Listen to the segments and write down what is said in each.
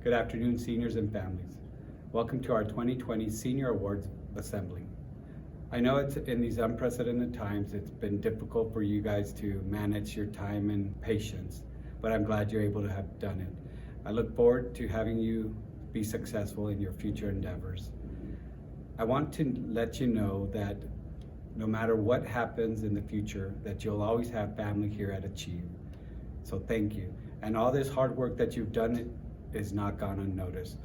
Good afternoon, seniors and families. Welcome to our 2020 Senior Awards Assembly. I know it's in these unprecedented times, it's been difficult for you guys to manage your time and patience, but I'm glad you're able to have done it. I look forward to having you be successful in your future endeavors. I want to let you know that no matter what happens in the future, that you'll always have family here at Achieve. So thank you. And all this hard work that you've done is not gone unnoticed.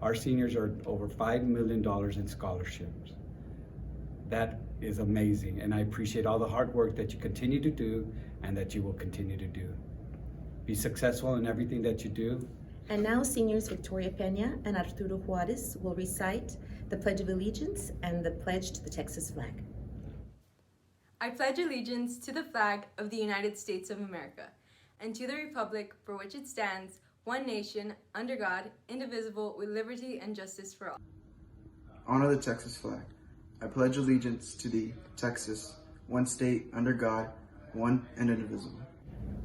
Our seniors are over $5 million in scholarships. That is amazing, and I appreciate all the hard work that you continue to do and that you will continue to do. Be successful in everything that you do. And now seniors Victoria Pena and Arturo Juarez will recite the Pledge of Allegiance and the pledge to the Texas flag. I pledge allegiance to the flag of the United States of America and to the republic for which it stands, one nation, under God, indivisible, with liberty and justice for all. Honor the Texas flag. I pledge allegiance to thee, Texas, one state, under God, one and indivisible.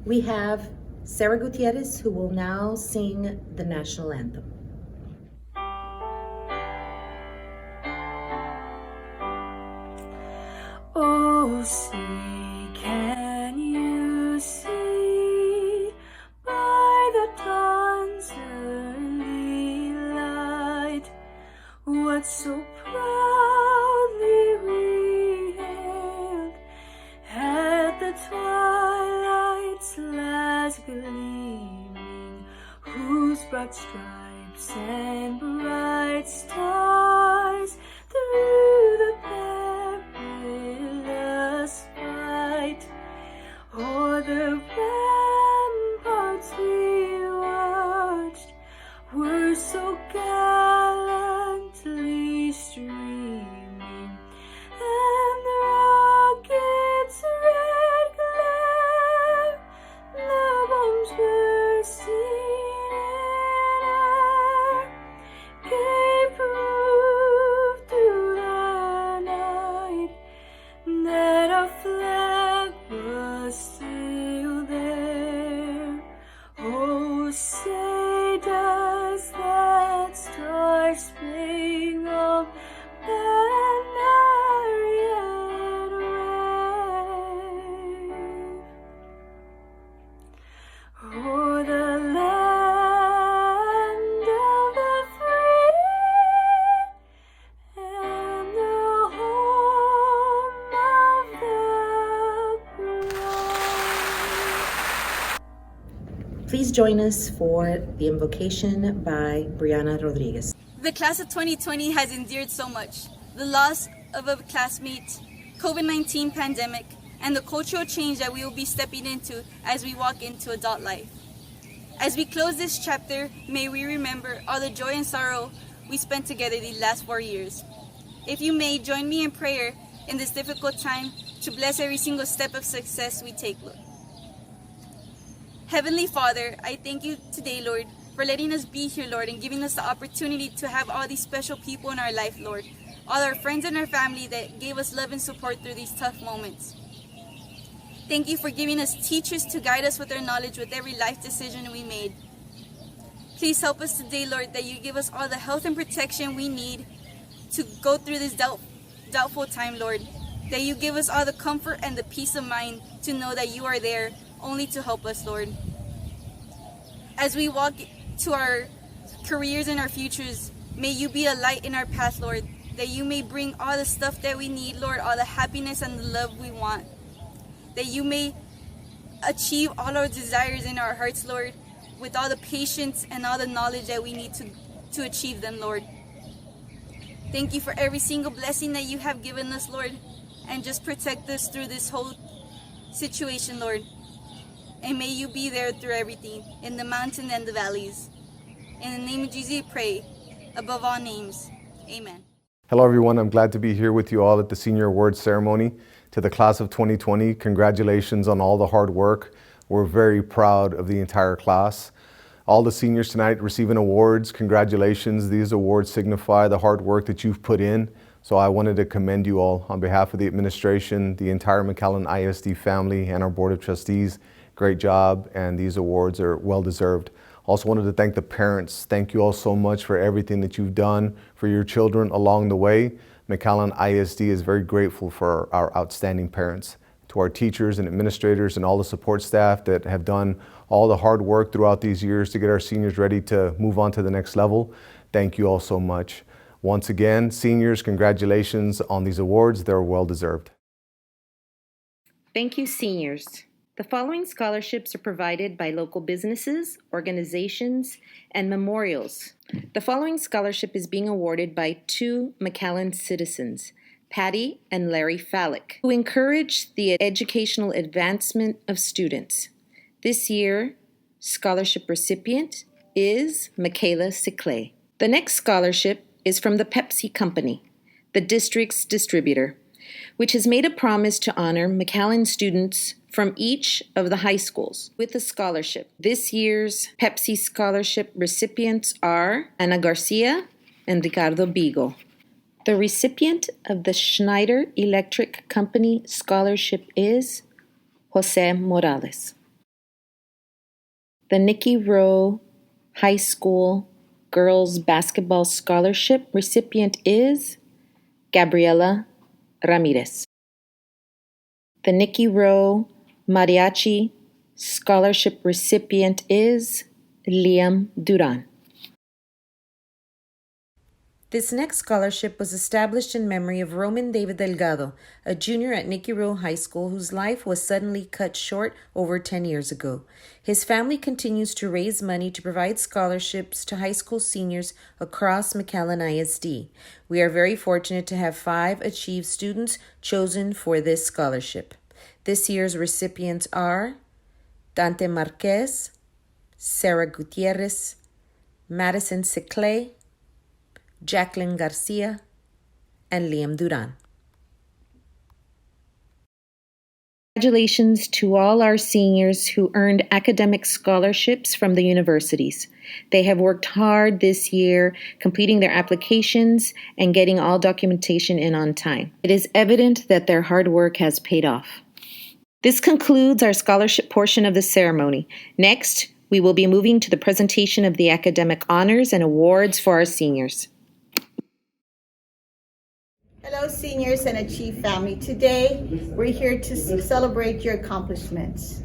We have Sarah Gutierrez, who will now sing the national anthem. Oh, see, can you see by the dawn's early light what so proudly we hailed at the twilight's last gleaming, whose broad stripes and bright stars through the perilous fight o'er the ramparts we watched were so gallantly streaming, and the rocket's red glare, the bombs bursting in air, gave proof through the night that our flag was still there. Oh, say does that star-spangled banner yet wave o'er the land of the free and the home of the brave? Please join us for the invocation by Brianna Rodriguez. The class of 2020 has endured so much. The loss of a classmate, COVID-19 pandemic, and the cultural change that we will be stepping into as we walk into adult life. As we close this chapter, may we remember all the joy and sorrow we spent together these last 4 years. If you may, join me in prayer in this difficult time to bless every single step of success we take, Lord. Heavenly Father, I thank you today, Lord, for letting us be here, Lord, and giving us the opportunity to have all these special people in our life, Lord. All our friends and our family that gave us love and support through these tough moments. Thank you for giving us teachers to guide us with their knowledge with every life decision we made. Please help us today, Lord, that you give us all the health and protection we need to go through this doubtful time, Lord. That you give us all the comfort and the peace of mind to know that you are there only to help us, Lord. As we walk to our careers and our futures, may you be a light in our path, Lord. That you may bring all the stuff that we need, Lord, all the happiness and the love we want. That you may achieve all our desires in our hearts, Lord, with all the patience and all the knowledge that we need to achieve them, Lord. Thank you for every single blessing that you have given us, Lord, and just protect us through this whole situation, Lord. And may you be there through everything, in the mountains and the valleys. In the name of Jesus, we pray, above all names. Amen. Hello everyone, I'm glad to be here with you all at the Senior Awards ceremony. To the class of 2020, congratulations on all the hard work. We're very proud of the entire class. All the seniors tonight receiving awards, congratulations. These awards signify the hard work that you've put in. So I wanted to commend you all on behalf of the administration, the entire McAllen ISD family, and our Board of Trustees. Great job, and these awards are well deserved. Also wanted to thank the parents. Thank you all so much for everything that you've done for your children along the way. McAllen ISD is very grateful for our outstanding parents. To our teachers and administrators and all the support staff that have done all the hard work throughout these years to get our seniors ready to move on to the next level, thank you all so much. Once again, seniors, congratulations on these awards. They're well deserved. Thank you, seniors. The following scholarships are provided by local businesses, organizations, and memorials. The following scholarship is being awarded by two McAllen citizens, Patty and Larry Fallick, who encourage the educational advancement of students. This year, scholarship recipient is Michaela Ciclay. The next scholarship is from the Pepsi Company, the district's distributor, which has made a promise to honor McAllen students from each of the high schools with a scholarship. This year's Pepsi Scholarship recipients are Ana Garcia and Ricardo Bigo. The recipient of the Schneider Electric Company Scholarship is Jose Morales. The Nicky Rowe High School Girls Basketball Scholarship recipient is Gabriela Ramirez. The Nicky Rowe Mariachi Scholarship recipient is Liam Duran. This next scholarship was established in memory of Roman David Delgado, a junior at Nicky Rowe High School whose life was suddenly cut short over 10 years ago. His family continues to raise money to provide scholarships to high school seniors across McAllen ISD. We are very fortunate to have 5 Achieve students chosen for this scholarship. This year's recipients are Dante Marquez, Sarah Gutierrez, Madison Ciclay, Jacqueline Garcia, and Liam Duran. Congratulations to all our seniors who earned academic scholarships from the universities. They have worked hard this year, completing their applications and getting all documentation in on time. It is evident that their hard work has paid off. This concludes our scholarship portion of the ceremony. Next, we will be moving to the presentation of the academic honors and awards for our seniors. Hello, seniors and Achieve family. Today, we're here to celebrate your accomplishments.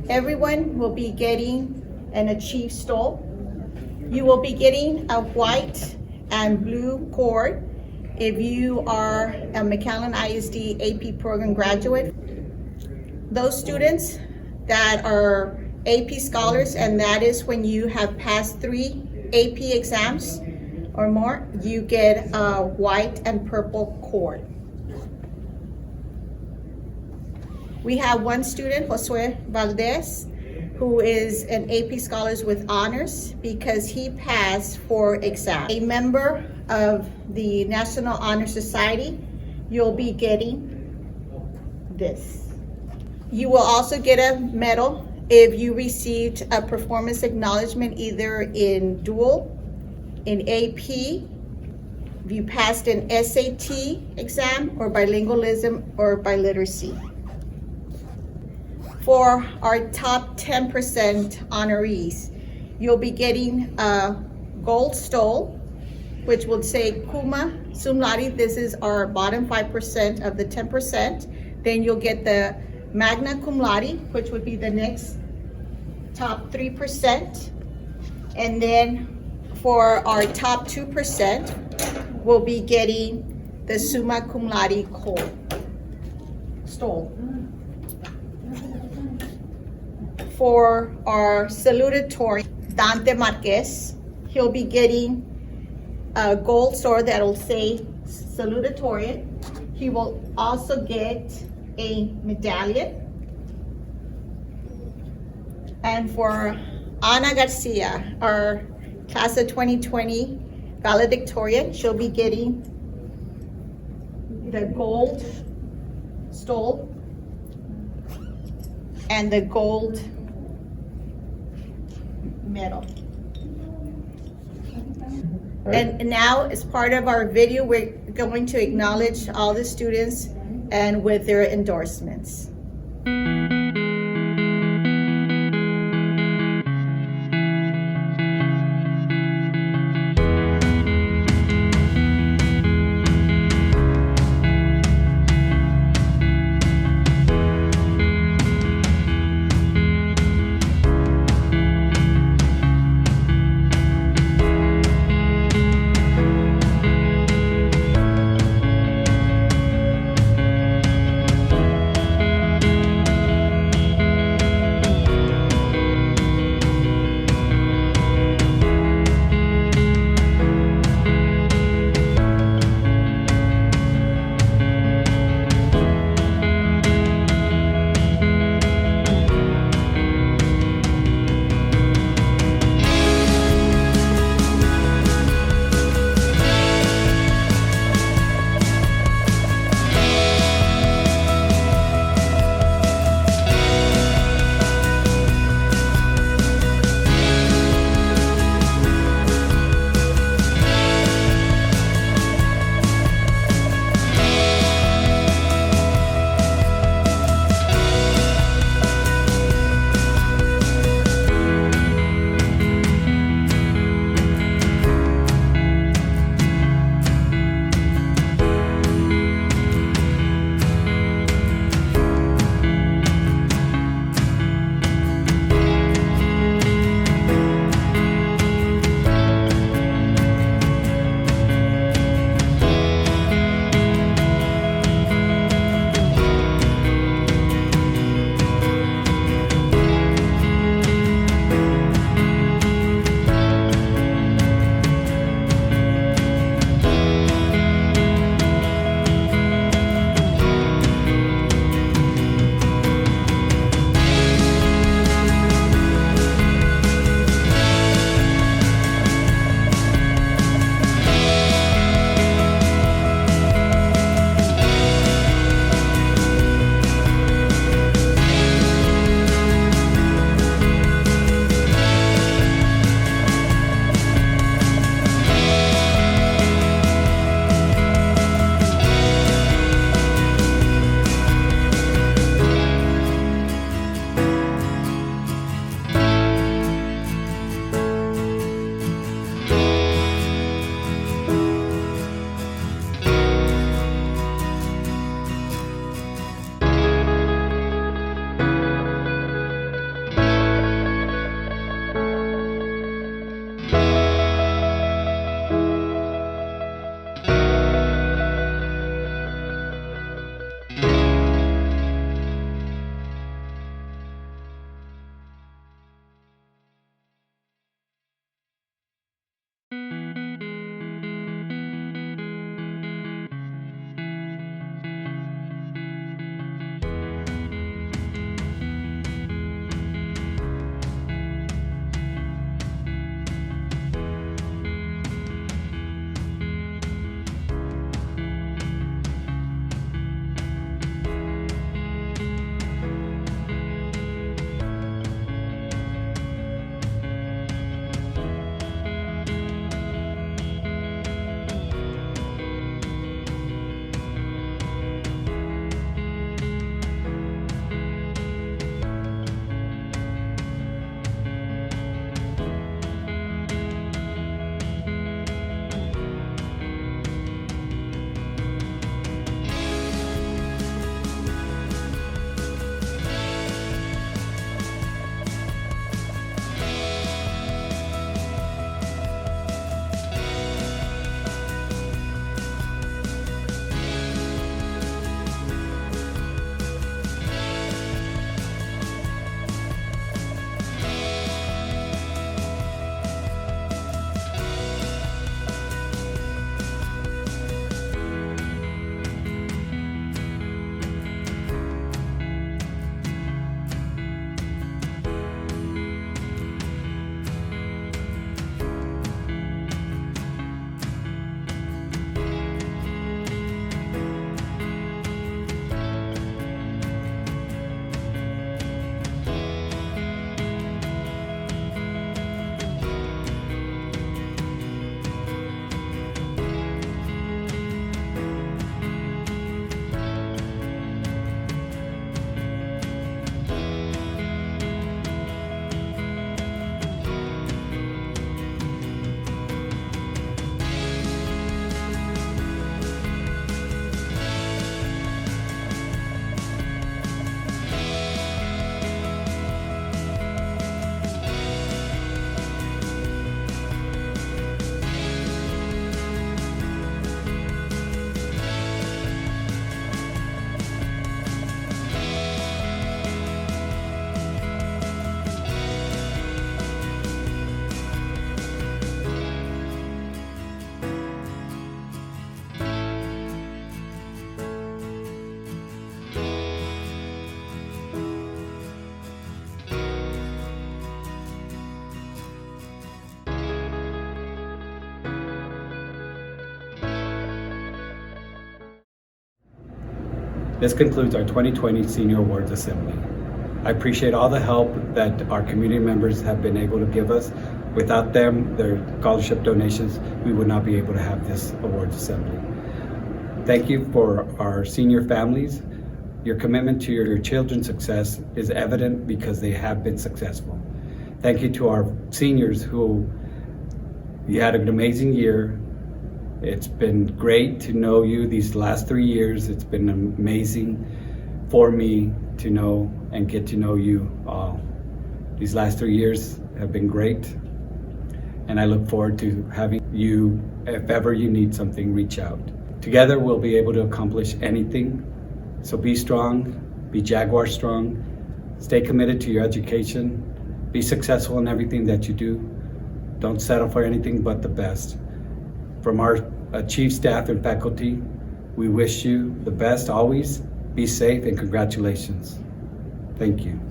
Everyone will be getting an Achieve stole. You will be getting a white and blue cord if you are a McAllen ISD AP program graduate. Those students that are AP scholars, and that is when you have passed 3 AP exams or more, you get a white and purple cord. We have one student, Josue Valdez, who is an AP Scholars with honors because he passed 4 exams. A member of the National Honor Society, you'll be getting this. You will also get a medal if you received a performance acknowledgement either in dual, in AP, if you passed an SAT exam, or bilingualism or biliteracy. For our top 10% honorees, you'll be getting a gold stole, which will say Kuma Sum Laude. This is our bottom 5% of the 10%. Then you'll get the Magna Cum Laude, which would be the next top 3%. And then for our top 2%, we'll be getting the Summa Cum Laude stole. For our salutatorian, Dante Marquez, he'll be getting a gold sword that'll say salutatorian. He will also get a medallion. And for Ana Garcia, our class of 2020 valedictorian, she'll be getting the gold stole and the gold medal. And now, as part of our video, we're going to acknowledge all the students and with their endorsements. This concludes our 2020 Senior Awards Assembly. I appreciate all the help that our community members have been able to give us. Without them, their scholarship donations, we would not be able to have this awards assembly. Thank you for our senior families. Your commitment to your children's success is evident because they have been successful. Thank you to our seniors who you had an amazing year. It's been great to know you these last 3 years. It's been amazing for me to know and get to know you all. These last 3 years have been great, and I look forward to having you, if ever you need something, reach out. Together we'll be able to accomplish anything. So be strong, be Jaguar strong, stay committed to your education, be successful in everything that you do. Don't settle for anything but the best. From our chief staff and faculty, we wish you the best always. Be safe and congratulations. Thank you.